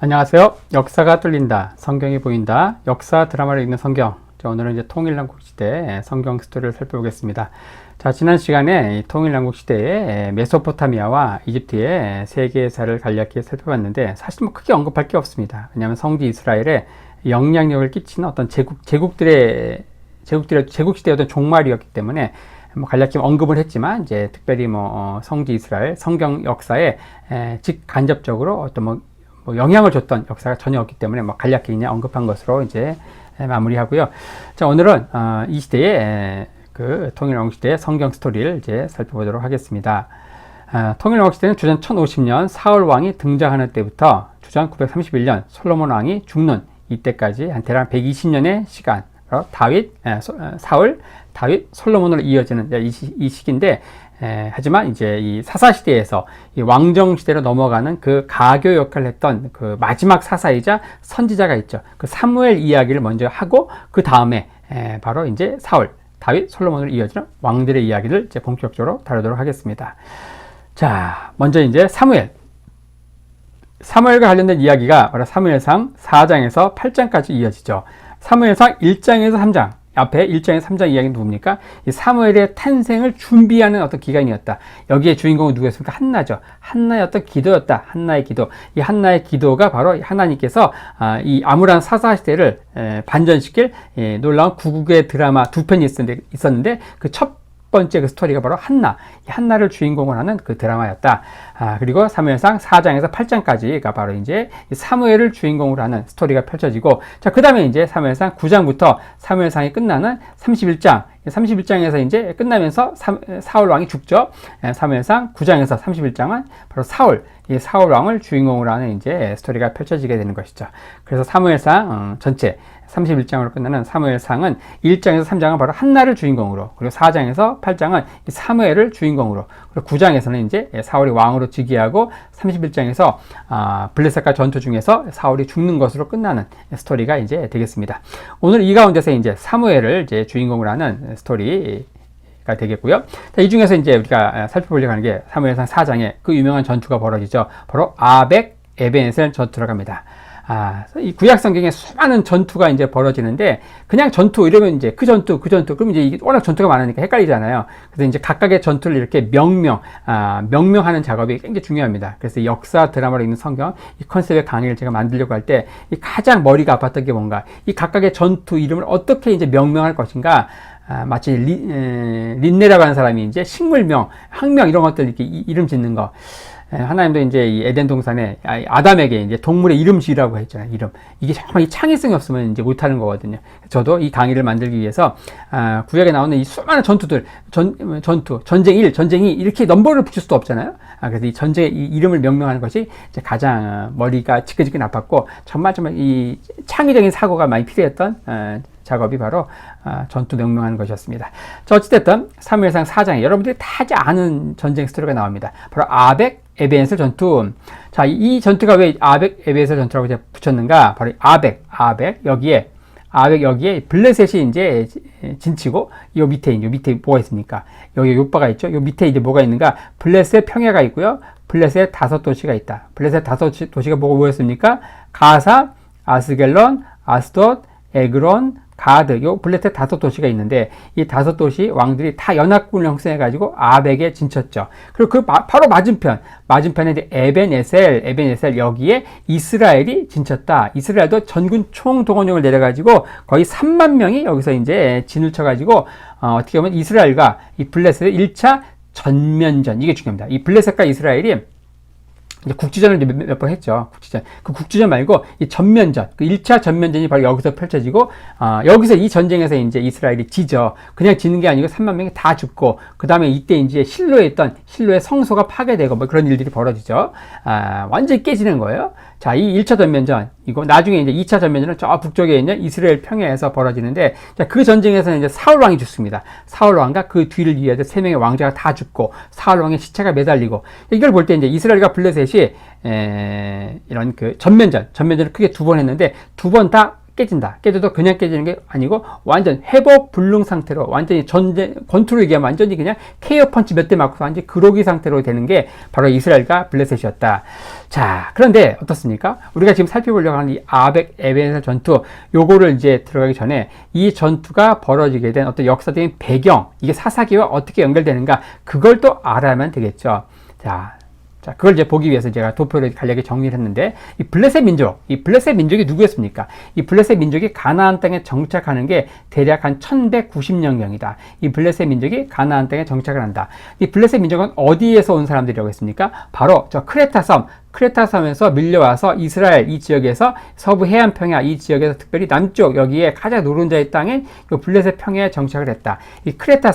안녕하세요. 역사가 뚫린다. 성경이 보인다. 역사 드라마를 읽는 성경. 자, 오늘은 이제 통일남국시대 성경 스토리를 살펴보겠습니다. 자, 지난 시간에 통일남국시대의 메소포타미아와 이집트의 세계사를 간략히 살펴봤는데 사실 뭐 크게 언급할 게 없습니다. 왜냐하면 성지 이스라엘에 영향력을 끼치는 어떤 제국시대의 어떤 종말이었기 때문에 뭐 간략히 언급을 했지만 이제 특별히 성지 이스라엘 성경 역사에 직간접적으로 어떤 뭐 영향을 줬던 역사가 전혀 없기 때문에 간략히 그냥 언급한 것으로 이제 마무리하고요. 자, 오늘은 이 시대의 그 통일왕국 시대의 성경 스토리를 이제 살펴보도록 하겠습니다. 통일왕국 시대는 주전 1050년 사울 왕이 등장하는 때부터 주전 931년 솔로몬 왕이 죽는 이때까지 한 대략 120년의 시간, 사울, 다윗, 솔로몬으로 이어지는 이 시기인데, 하지만 이제 이 사사시대에서 이 왕정시대로 넘어가는 그 가교 역할을 했던 그 마지막 사사이자 선지자가 있죠. 그 사무엘 이야기를 먼저 하고, 그 다음에 바로 이제 사울, 다윗, 솔로몬으로 이어지는 왕들의 이야기를 이제 본격적으로 다루도록 하겠습니다. 자, 먼저 이제 사무엘과 관련된 이야기가 바로 사무엘상 4장에서 8장까지 이어지죠. 사무엘상 1장에서 3장, 앞에 1장에서 3장 이야기는 누굽니까? 이 사무엘의 탄생을 준비하는 어떤 기간이었다. 여기에 주인공은 누구였습니까? 한나죠. 한나의 어떤 기도였다. 한나의 기도. 이 한나의 기도가 바로 하나님께서 이 암울한 사사시대를 반전시킬 놀라운 구국의 드라마 두 편이 있었는데 그 첫 번째 그 스토리가 바로 한나를 주인공으로 하는 그 드라마였다. 그리고 사무엘상 4장에서 8장까지가 바로 이제 사무엘을 주인공으로 하는 스토리가 펼쳐지고, 자, 그 다음에 이제 사무엘상 9장부터 사무엘상이 끝나는 31장에서 이제 끝나면서 사울 왕이 죽죠. 사무엘상 9장에서 31장은 바로 이 사울 왕을 주인공으로 하는 이제 스토리가 펼쳐지게 되는 것이죠. 그래서 사무엘상 전체 31장으로 끝나는 사무엘상은 1장에서 3장은 바로 한나를 주인공으로, 그리고 4장에서 8장은 사무엘을 주인공으로, 그리고 9장에서는 이제 사울이 왕으로 즉위하고 31장에서 블레셋과 전투 중에서 사울이 죽는 것으로 끝나는 스토리가 이제 되겠습니다. 오늘 이 가운데서 이제 사무엘을 이제 주인공으로 하는 스토리가 되겠고요. 자, 이 중에서 이제 우리가 살펴보려고 하는 게 사무엘상 4장에 그 유명한 전투가 벌어지죠. 바로 아벡 에벤에셀 전투라고 합니다. 이 구약 성경에 수많은 전투가 이제 벌어지는데, 그냥 전투 이러면 이제 그 전투, 그럼 이제 이게 워낙 전투가 많으니까 헷갈리잖아요. 그래서 이제 각각의 전투를 이렇게 명명하는 작업이 굉장히 중요합니다. 그래서 역사 드라마로 읽는 성경, 이 컨셉의 강의를 제가 만들려고 할 때, 이 가장 머리가 아팠던 게 뭔가, 이 각각의 전투 이름을 어떻게 이제 명명할 것인가, 마치 린네라고 하는 사람이 이제 식물명, 학명 이런 것들 이렇게 이름 짓는 거. 하나님도 이제 이 에덴 동산에 아담에게 이제 동물의 이름 지으라고 했잖아요. 이름. 이게 정말 이 창의성이 없으면 이제 못하는 거거든요. 저도 이 강의를 만들기 위해서 구약에 나오는 이 수많은 전투들, 전쟁 1, 전쟁 2 이렇게 넘버를 붙일 수도 없잖아요. 그래서 이 전쟁의 이 이름을 명명하는 것이 이제 가장 머리가 지끈지끈 아팠고, 정말 이 창의적인 사고가 많이 필요했던 작업이 바로 전투 명명하는 것이었습니다. 자, 어찌됐든 사무엘상 4장에 여러분들이 다 아는 전쟁 스토리가 나옵니다. 바로 아벡 에벤에셀 전투. 자, 이 전투가 왜 아벡 에벤에셀 전투라고 제가 붙였는가? 바로 아벡 여기에 블레셋이 이제 진치고, 요 밑에 뭐가 있습니까? 여기 요바가 있죠? 요 밑에 이제 뭐가 있는가? 블레셋 평야가 있고요. 블레셋 5도시가 있다. 블레셋 5도시가 뭐였습니까? 가사, 아스겔론, 아스돗, 에그론, 가드, 요 블레셋 5도시가 있는데, 이 5도시 왕들이 다 연합군을 형성해가지고 아벡에 진쳤죠. 그리고 그 바로 맞은편에 이제 에벤에셀, 여기에 이스라엘이 진쳤다. 이스라엘도 전군 총동원령을 내려가지고 거의 3만 명이 여기서 이제 진을 쳐가지고, 어떻게 보면 이스라엘과 이 블레셋의 1차 전면전, 이게 중요합니다. 이 블레셋과 이스라엘이 이제 국지전을 몇 번 했죠. 그 국지전 말고 이 전면전, 그 1차 전면전이 바로 여기서 펼쳐지고, 여기서 이 전쟁에서 이제 이스라엘이 지죠. 그냥 지는 게 아니고 3만 명이 다 죽고, 그 다음에 이때 이제 실로의 성소가 파괴되고 그런 일들이 벌어지죠. 완전히 깨지는 거예요. 자, 이 1차 전면전, 이거 나중에 이제 2차 전면전은 저 북쪽에 있는 이스라엘 평야에서 벌어지는데, 자, 그 전쟁에서는 이제 사울 왕이 죽습니다. 사울 왕과 그 뒤를 이어서 3명의 왕자가 다 죽고, 사울 왕의 시체가 매달리고, 이걸 볼 때 이제 이스라엘과 블레셋이 이런 그 전면전을 크게 2번 했는데, 2번 다 깨진다. 깨져도 그냥 깨지는 게 아니고 완전 회복 불능 상태로 완전히 전쟁 권투를 얘기하면 완전히 그냥 KO 펀치 몇 대 맞고 완전히 그로기 상태로 되는 게 바로 이스라엘과 블레셋이었다. 자, 그런데 어떻습니까? 우리가 지금 살펴보려고 하는 이 아벡 에벤에셀 전투, 요거를 이제 들어가기 전에 이 전투가 벌어지게 된 어떤 역사적인 배경, 이게 사사기와 어떻게 연결되는가, 그걸 또 알아야만 되겠죠. 자, 그걸 이제 보기 위해서 제가 도표를 간략히 정리를 했는데, 이 블레셋 민족이 누구였습니까? 이 블레셋 민족이 가나안 땅에 정착하는 게 대략 한 1190년경이다. 이 블레셋 민족이 가나안 땅에 정착을 한다. 이 블레셋 민족은 어디에서 온 사람들이라고 했습니까? 바로 저 크레타 섬에서 밀려와서 이스라엘 이 지역에서 서부 해안 평야 이 지역에서 특별히 남쪽 여기에 가장 노른자의 땅인 이 블레셋 평야에 정착을 했다. 이 크레타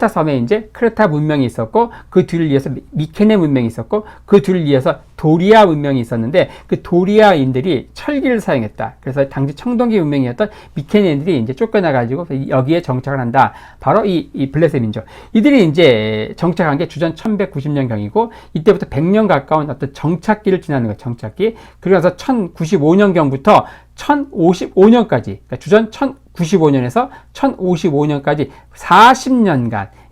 섬에 이제 크레타 문명이 있었고, 그 뒤를 이어서 미케네 문명이 있었고, 그 뒤를 이어서 도리아 문명이 있었는데, 그 도리아인들이 철기를 사용했다. 그래서 당시 청동기 문명이었던 미케네인들이 이제 쫓겨나가지고 여기에 정착을 한다. 바로 이 블레셋 민족. 이들이 이제 정착한 게 주전 1190년경이고, 이때부터 100년 가까운 어떤 정착기를 지나는 거예요. 정착기. 그래서 1095년경부터 1055년까지, 그러니까 주전 1095년에서 1055년까지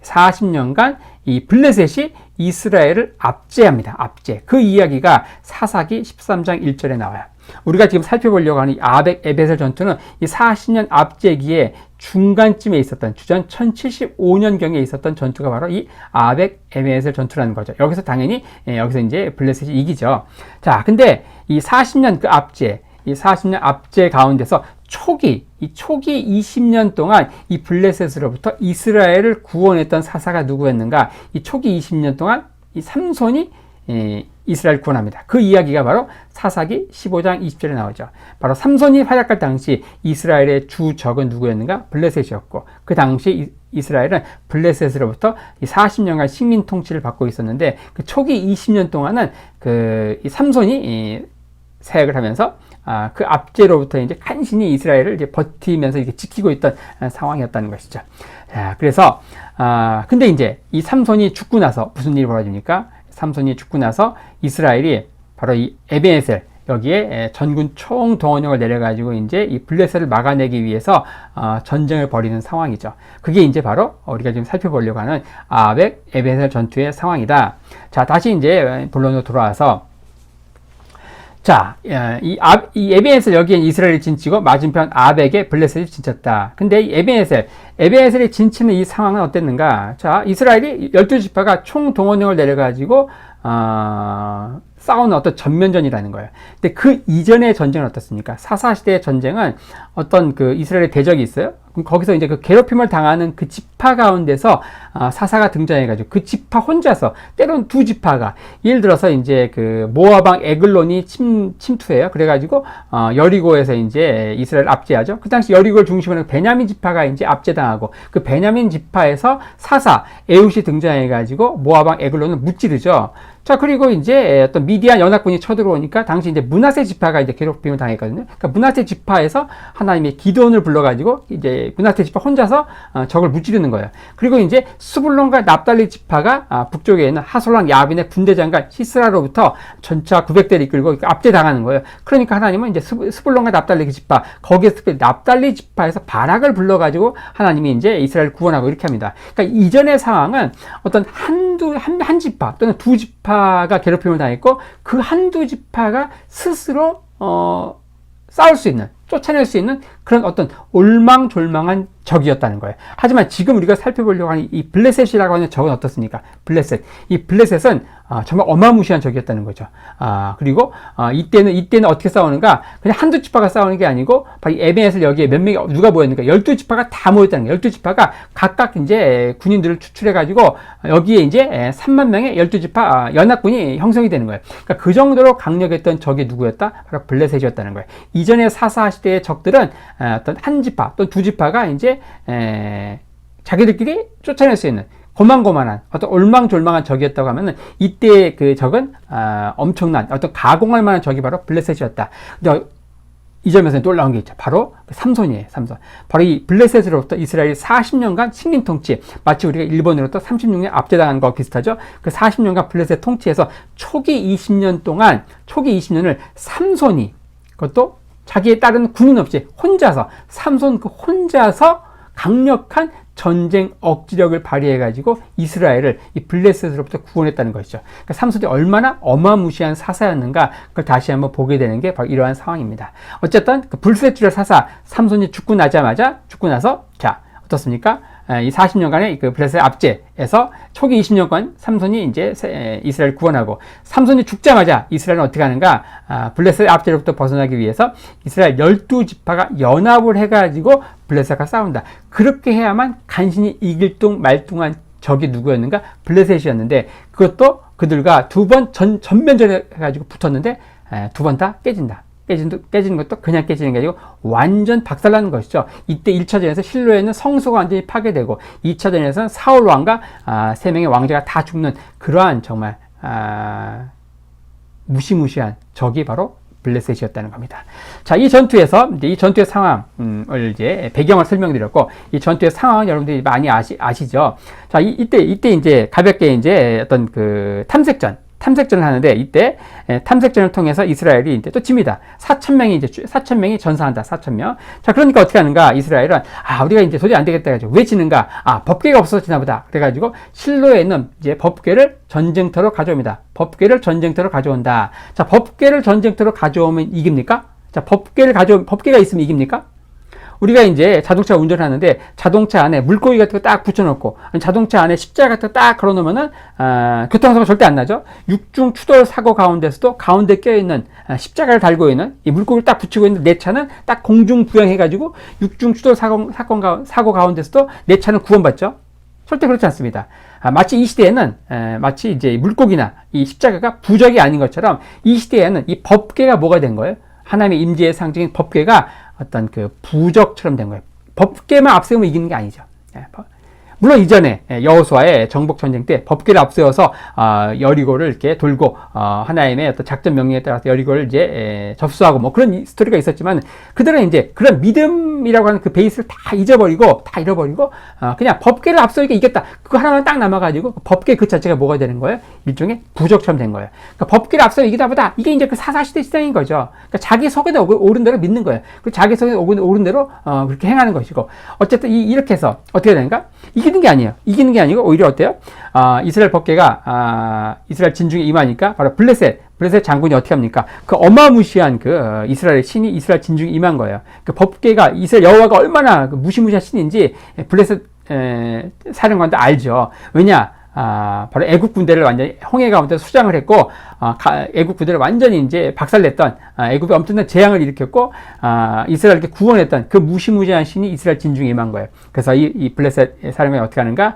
40년간 이 블레셋이 이스라엘을 압제합니다. 압제. 그 이야기가 사사기 13장 1절에 나와요. 우리가 지금 살펴보려고 하는 이 아벡 에베셀 전투는 이 40년 압제기의 중간쯤에 있었던 주전 1075년경에 있었던 전투가 바로 이 아벡 에베셀 전투라는 거죠. 여기서 당연히 여기서 이제 블레셋이 이기죠. 자, 근데 이 40년 그 압제, 이 40년 압제 가운데서 초기 20년 동안 이 블레셋으로부터 이스라엘을 구원했던 사사가 누구였는가? 이 초기 20년 동안 이 삼손이 이스라엘 구원합니다. 그 이야기가 바로 사사기 15장 20절에 나오죠. 바로 삼손이 활약할 당시 이스라엘의 주 적은 누구였는가? 블레셋이었고, 그 당시 이스라엘은 블레셋으로부터 40년간 식민 통치를 받고 있었는데, 그 초기 20년 동안은 이 삼손이 사역을 하면서 그 압제로부터 이제 간신히 이스라엘을 이제 버티면서 이렇게 지키고 있던 상황이었다는 것이죠. 자, 그래서 근데 이제 이 삼손이 죽고 나서 무슨 일이 벌어집니까? 삼손이 죽고 나서 이스라엘이 바로 이 에벤에셀 여기에 전군 총동원령을 내려가지고 이제 이 블레셋을 막아내기 위해서 전쟁을 벌이는 상황이죠. 그게 이제 바로 우리가 지금 살펴보려고 하는 아벡 에벤에셀 전투의 상황이다. 자, 다시 이제 본론으로 돌아와서, 자, 이 에벤에셀 여기엔 이스라엘이 진치고 맞은편 아벡에 블레셋이 진쳤다. 근데 이 에벤에셀이 진치는 이 상황은 어땠는가? 자, 이스라엘이 12지파가 총동원령을 내려가지고 싸우는 어떤 전면전이라는 거예요. 근데 그 이전의 전쟁은 어떻습니까? 사사시대의 전쟁은 어떤 그 이스라엘의 대적이 있어요. 그럼 거기서 이제 그 괴롭힘을 당하는 그 지파 가운데서 사사가 등장해가지고 그 지파 혼자서, 때론 두 지파가, 예를 들어서 이제 그 모압왕 에글론이 침투해요. 그래가지고 여리고에서 이제 이스라엘 압제하죠. 그 당시 여리고를 중심으로 베냐민 지파가 이제 압제당하고, 그 베냐민 지파에서 사사 에웃이 등장해가지고 모압왕 에글론을 무찌르죠. 자, 그리고 이제 어떤 미디안 연합군이 쳐들어오니까 당시 이제 므낫세 지파가 이제 괴롭힘을 당했거든요. 그러니까 므낫세 지파에서 하나님의 기드온을 불러가지고 이제 므낫세 지파 혼자서 적을 무찌르는 거예요. 그리고 이제 스불론과 납달리 지파가 북쪽에 있는 하솔랑 야빈의 군대장관 시스라로부터 전차 900대를 이끌고 압제당하는 거예요. 그러니까 하나님은 이제 스불론과 납달리 지파, 거기에서 특별히 납달리 지파에서 바락을 불러가지고 하나님이 이제 이스라엘을 구원하고 이렇게 합니다. 그러니까 이전의 상황은 어떤 한 지파 또는 두 지파가 괴롭힘을 당했고, 그 한두 지파가 스스로 싸울 수 있는, 쫓아낼 수 있는 그런 어떤 올망졸망한 적이었다는 거예요. 하지만 지금 우리가 살펴보려고 하는 이 블레셋이라고 하는 적은 어떻습니까? 이 블레셋은 정말 어마무시한 적이었다는 거죠. 그리고 이때는 어떻게 싸우는가? 그냥 한두 지파가 싸우는 게 아니고, 바로 이 에벤에셀 여기에 몇 명이 누가 모였는가? 12지파가 다 모였다는 거예요. 12지파가 각각 이제 군인들을 추출해가지고 여기에 이제 3만 명의 12지파 연합군이 형성이 되는 거예요. 그러니까 그 정도로 강력했던 적이 누구였다? 바로 블레셋이었다는 거예요. 이전의 사사 시대의 적들은 어떤 한 지파 또는 두 지파가 이제 자기들끼리 쫓아낼 수 있는 고만고만한 어떤 올망졸망한 적이었다고 하면은, 이때 그 적은 엄청난 어떤 가공할 만한 적이 바로 블레셋이었다. 근데 이 점에서 놀라운 게 있죠. 바로 삼손이에요. 삼손. 바로 이 블레셋으로부터 이스라엘이 40년간 식민 통치, 마치 우리가 일본으로부터 36년 압제당한 거 비슷하죠. 그 40년간 블레셋 통치에서 초기 20년을 삼손이, 그것도 자기의 딸은 군인 없이 혼자서 삼손 그 혼자서 강력한 전쟁 억지력을 발휘해가지고 이스라엘을 이 블레셋으로부터 구원했다는 것이죠. 그러니까 삼손이 얼마나 어마무시한 사사였는가 그걸 다시 한번 보게 되는 게 바로 이러한 상황입니다. 어쨌든 그 블레셋 사사 삼손이 죽고 나서 자 어떻습니까? 이 40년간의 그 블레셋 압제에서 초기 20년간 삼손이 이제 이스라엘 구원하고 삼손이 죽자마자 이스라엘은 어떻게 하는가? 블레셋 압제로부터 벗어나기 위해서 이스라엘 12지파가 연합을 해가지고 블레셋과 싸운다. 그렇게 해야만 간신히 이길 둥 말둥한 적이 누구였는가? 블레셋이었는데 그것도 그들과 두 번 전면전해 가지고 붙었는데 두 번 다 깨진다. 깨지는 것도 그냥 깨지는 게 아니고 완전 박살나는 것이죠. 이때 1차전에서 실로에는 성소가 완전히 파괴되고 2차전에서는 사울 왕과 3명의 왕자가 다 죽는 그러한 정말 무시무시한 적이 바로 블레셋이었다는 겁니다. 자, 이 전투에서 이 전투의 상황을 이제 배경을 설명드렸고 이 전투의 상황은 여러분들이 많이 아시죠. 자, 이때 이제 가볍게 이제 어떤 그 탐색전을 하는데 이때 탐색전을 통해서 이스라엘이 이제 또 집니다. 4,000명이 전사한다. 4,000명. 자, 그러니까 어떻게 하는가? 이스라엘은 우리가 이제 도저히 안 되겠다 해가지고 왜 지는가? 법궤가 없어지나 보다. 그래가지고 실로에 있는 이제 법궤를 전쟁터로 가져옵니다. 법궤를 전쟁터로 가져온다. 자, 법궤를 전쟁터로 가져오면 이깁니까? 자, 법궤가 있으면 이깁니까? 우리가 이제 자동차 운전하는데 자동차 안에 물고기 같은 거 딱 붙여놓고 자동차 안에 십자가 같은 거 딱 걸어놓으면은 교통사고 절대 안 나죠. 육중 추돌 사고 가운데서도 가운데 껴있는 십자가를 달고 있는 이 물고기를 딱 붙이고 있는 내 차는 딱 공중 부양해가지고 육중 추돌 사고 가운데서도 내 차는 구원받죠. 절대 그렇지 않습니다. 마치 이 시대에는 마치 이제 물고기나 이 십자가가 부적이 아닌 것처럼 이 시대에는 이 법궤가 뭐가 된 거예요? 하나님의 임재의 상징인 법궤가 어떤 그 부적처럼 된 거예요. 법궤만 앞세우면 이기는 게 아니죠. 물론 이전에 여호수아의 정복 전쟁 때 법궤를 앞세워서 여리고를 이렇게 돌고 하나님의 어떤 작전 명령에 따라서 여리고를 이제 접수하고 뭐 그런 스토리가 있었지만 그들은 이제 그런 믿음이라고 하는 그 베이스를 다 잃어버리고 그냥 법궤를 앞세우니까 이겼다. 그거 하나만 딱 남아가지고 법궤 그 자체가 뭐가 되는 거예요? 일종의 부적처럼 된 거예요. 그러니까 법궤를 앞세워 이기다 보다 이게 이제 그 사사시대 시장인 거죠. 그러니까 자기 속에 오른 대로 믿는 거예요. 그리고 자기 속에 오른 대로 그렇게 행하는 것이고 어쨌든 이렇게 해서 어떻게 되는가? 이기는 게 아니에요. 이기는 게 아니고 오히려 어때요? 이스라엘 법궤가 이스라엘 진중에 임하니까 바로 블레셋 장군이 어떻게 합니까? 그 어마무시한 그 이스라엘 신이 이스라엘 진중에 임한 거예요. 그 법궤가 이스라엘 여호와가 얼마나 그 무시무시한 신인지 블레셋 사령관도 알죠. 왜냐? 바로 애국 군대를 완전히 홍해 가운데 수장을 했고, 애국 군대를 완전히 이제 박살냈던, 애국에 엄청난 재앙을 일으켰고, 이스라엘을 구원했던 그 무시무시한 신이 이스라엘 진중에 임한 거예요. 그래서 이 블레셋 사람이 어떻게 하는가?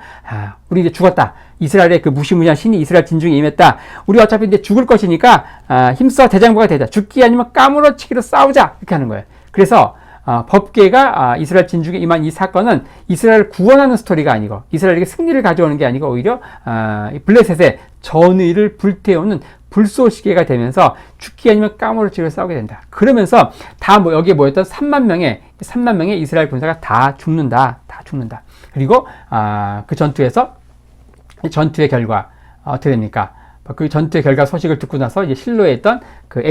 우리 이제 죽었다. 이스라엘의 그 무시무시한 신이 이스라엘 진중에 임했다. 우리 어차피 이제 죽을 것이니까, 힘써 대장부가 되자. 죽기 아니면 까무러치기로 싸우자. 이렇게 하는 거예요. 그래서, 법궤가 이스라엘 진중에 임한 이 사건은 이스라엘을 구원하는 스토리가 아니고 이스라엘에게 승리를 가져오는 게 아니고 오히려 블레셋의 전의를 불태우는 불쏘시개가 되면서 죽기 아니면 까무러치기로 싸우게 된다. 그러면서 여기에 모였던 3만 명의 이스라엘 군사가 다 죽는다. 그리고 그 전투의 결과 어떻게 됩니까? 그 전투의 결과 소식을 듣고 나서 이제 실로에 있던 그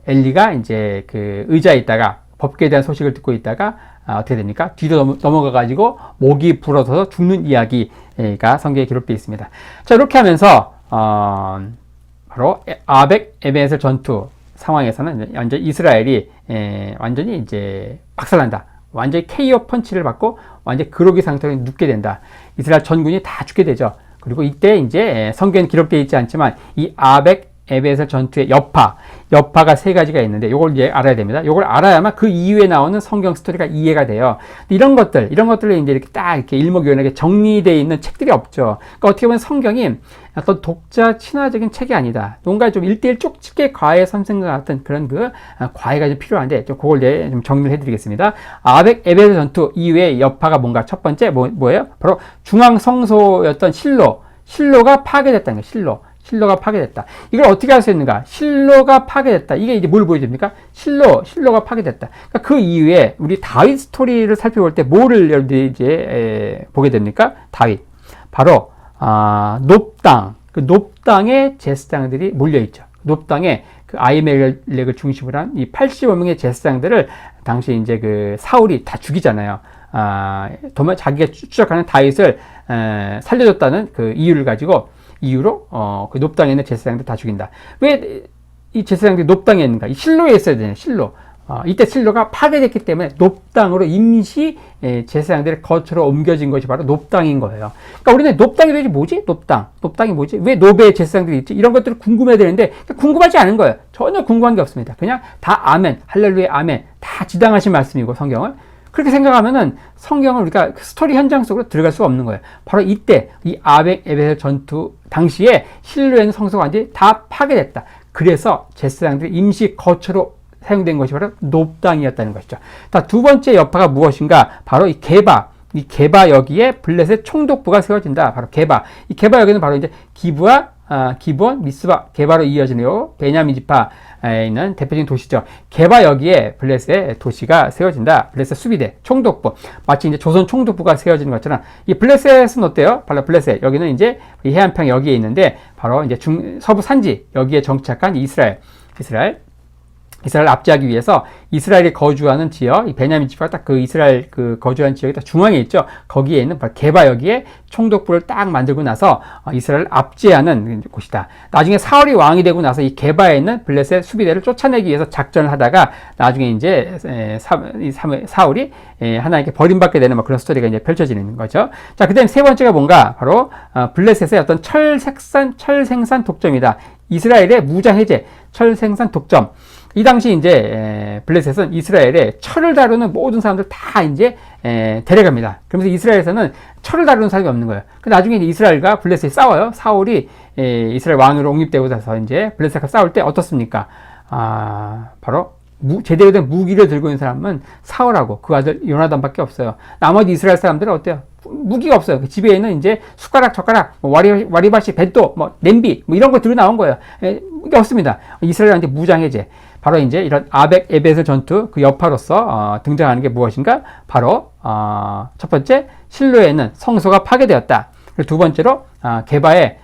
엘리가 이제 그 의자에 있다가 법궤에 대한 소식을 듣고 있다가 어떻게 됩니까? 뒤로 넘어가가지고 목이 부러져서 죽는 이야기가 성경에 기록되어 있습니다. 자, 이렇게 하면서 바로 아벡 에베에셀 전투 상황에서는 완전 이스라엘이 완전히 이제 박살난다. 완전히 KO 펀치를 받고 완전 그로기 상태로 눕게 된다. 이스라엘 전군이 다 죽게 되죠. 그리고 이때 이제 성경에 기록되어 있지 않지만 이 아벡 에베에셀 전투의 여파가 세 가지가 있는데 요걸 이제 알아야 됩니다. 요걸 알아야만 그 이후에 나오는 성경 스토리가 이해가 돼요. 이런 것들을 이제 이렇게 딱 이렇게 일목요연하게 정리되어 있는 책들이 없죠. 그러니까 어떻게 보면 성경이 어떤 독자 친화적인 책이 아니다. 뭔가 좀 1:1 쪽집게 과외 선생과 같은 그런 그 과외가 좀 필요한데 좀 그걸 이제 좀 정리를 해드리겠습니다. 아벡 에베에셀 전투 이후의 여파가 뭔가 첫 번째 뭐예요? 바로 중앙 성소였던 실로가 파괴됐다는 거예요. 실로가 파괴됐다. 이걸 어떻게 할 수 있는가? 실로가 파괴됐다. 이게 이제 뭘 보여줍니까? 실로가 파괴됐다. 그러니까 그 이후에 우리 다윗 스토리를 살펴볼 때 뭐를 여러분들이 이제 보게 됩니까? 다윗. 바로 그 높당에 제사장들이 몰려 있죠. 높당에 그 아히멜렉을 중심으로 한 이 85명의 제사장들을 당시 이제 그 사울이 다 죽이잖아요. 자기가 추적하는 다윗을 살려줬다는 그 이유로 그 높당에 있는 제사장들 다 죽인다. 왜 이 제사장들이 높당에 있는가? 이 실로에 있어야 되잖아요. 실로. 이때 실로가 파괴됐기 때문에 높당으로 임시 제사장들의 거처로 옮겨진 것이 바로 높당인 거예요. 그러니까 우리는 높당이 도대체 뭐지? 높당이 뭐지? 왜 노베 제사장들이 있지? 이런 것들을 궁금해야 되는데 궁금하지 않은 거예요. 전혀 궁금한 게 없습니다. 그냥 다 아멘, 할렐루야, 아멘, 다 지당하신 말씀이고 성경을 그렇게 생각하면은 성경을 우리가 스토리 현장 속으로 들어갈 수가 없는 거예요. 바로 이때 이 아벡 에베셀 전투 당시에 실로에 있는 성소가 완전히 다 파괴됐다. 그래서 제사장들이 임시 거처로 사용된 것이 바로 높당이었다는 것이죠. 두 번째 여파가 무엇인가? 바로 이 게바 여기에 블레셋 총독부가 세워진다. 바로 게바. 이 게바 여기는 바로 이제 기브온, 미스바, 게바로 이어지네요. 베냐민 지파에 있는 대표적인 도시죠. 게바 여기에 블레셋 도시가 세워진다. 블레셋 수비대, 총독부. 마치 이제 조선 총독부가 세워지는 것처럼 이 블레셋은 어때요? 바로 블레셋. 여기는 이제 해안평 여기에 있는데 바로 이제 서부 산지 여기에 정착한 이스라엘 압제하기 위해서 이스라엘이 거주하는 지역, 이 베냐민 지파가 딱 그 이스라엘 그 거주하는 지역이 딱 중앙에 있죠. 거기에 있는 게바 여기에 총독부를 딱 만들고 나서 이스라엘을 압제하는 곳이다. 나중에 사울이 왕이 되고 나서 이 게바에 있는 블레셋 수비대를 쫓아내기 위해서 작전을 하다가 나중에 이제 사울이 하나님께 버림받게 되는 그런 스토리가 이제 펼쳐지는 거죠. 자, 그다음 세 번째가 뭔가? 바로 블레셋의 어떤 철 생산 독점이다. 이스라엘의 무장 해제, 철 생산 독점. 이 당시 이제 블레셋은 이스라엘에 철을 다루는 모든 사람들 다 이제 데려갑니다. 그러면서 이스라엘에서는 철을 다루는 사람이 없는 거예요. 나중에 이스라엘과 블레셋이 싸워요. 사울이 이스라엘 왕으로 옹립되고 나서 이제 블레셋과 싸울 때 어떻습니까? 바로 제대로 된 무기를 들고 있는 사람은 사울하고 그 아들 요나단밖에 없어요. 나머지 이스라엘 사람들은 어때요? 무기가 없어요. 그 집에 있는 이제 숟가락, 젓가락, 와리바시, 벤또, 냄비, 이런 거 들고 나온 거예요. 이게 없습니다. 이스라엘한테 무장 해제. 바로 이제 이런 아벡 에베셀 전투 그 여파로서 등장하는 게 무엇인가? 바로 첫 번째 실로에 있는 성소가 파괴되었다. 그리고 두 번째로 게바의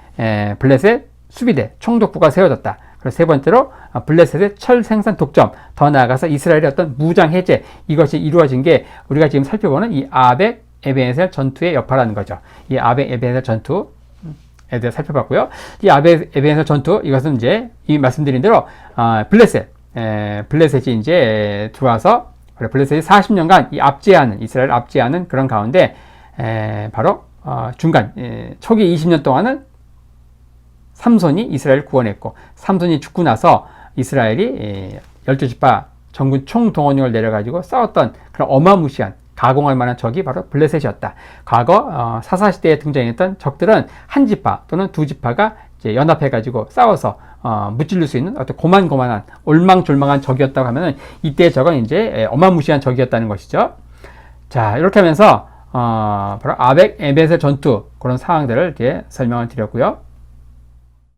블레셋 수비대 총독부가 세워졌다. 그리고 세 번째로 블레셋의 철 생산 독점, 더 나아가서 이스라엘의 어떤 무장 해제, 이것이 이루어진 게 우리가 지금 살펴보는 이 아벡 에베셀 전투의 여파라는 거죠. 이 아벡 에베셀 전투에 대해 살펴봤고요. 이 아벡 에베셀 전투, 이것은 이제 이 말씀드린 대로 블레셋이 이제 들어와서 블레셋이 40년간 이스라엘 압제하는 그런 가운데 바로 중간 초기 20년 동안은 삼손이 이스라엘을 구원했고, 삼손이 죽고 나서 이스라엘이 12지파 전군 총동원령을 내려가지고 싸웠던 그런 어마무시한 가공할 만한 적이 바로 블레셋이었다. 과거 사사시대에 등장했던 적들은 한 지파 또는 두 지파가 이제 연합해가지고 싸워서 무찔릴 수 있는 어떤 고만고만한 올망졸망한 적이었다고 하면은 이때의 적은 이제 어마무시한 적이었다는 것이죠. 자, 이렇게 하면서 바로 아벡 에베셀 전투 그런 상황들을 이제 설명을 드렸고요.